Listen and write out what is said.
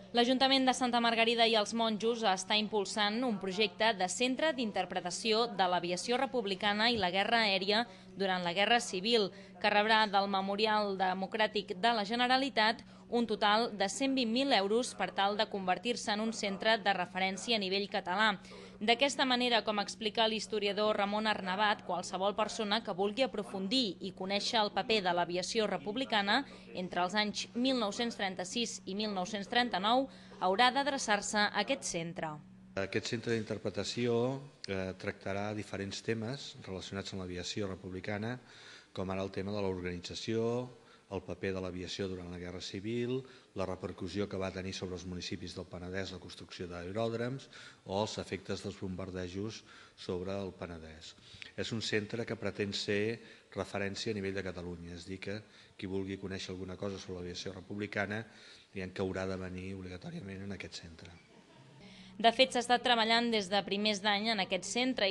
L'Ajuntament de Santa Margarida i els Monjos està impulsant un projecte de centre d'interpretació de l'aviació republicana i la guerra aèria durant la Guerra Civil, que rebrà del Memorial Democràtic de la Generalitat un total de 120.000 euros per tal de convertir-se en un centre de referència a nivell català. D'aquesta manera, com explica l'historiador Ramon Arnabat, qualsevol persona que vulgui aprofundir i conèixer el paper de l'aviació republicana entre els anys 1936 i 1939 haurà d'adreçar-se a aquest centre. Aquest centre d'interpretació tractarà diferents temes relacionats amb l'aviació republicana, com ara el tema de l'organització, el paper de l'aviació durant la Guerra Civil, la repercussió que va tenir sobre els municipis del Penedès la construcció d'aeròdroms o els efectes dels bombardejos sobre el Penedès. És un centre que pretén ser referència a nivell de Catalunya, és a dir, que qui vulgui conèixer alguna cosa sobre l'aviació republicana que haurà de venir obligatòriament en aquest centre. De fet, s'ha estat treballant des de primers d'any en aquest centre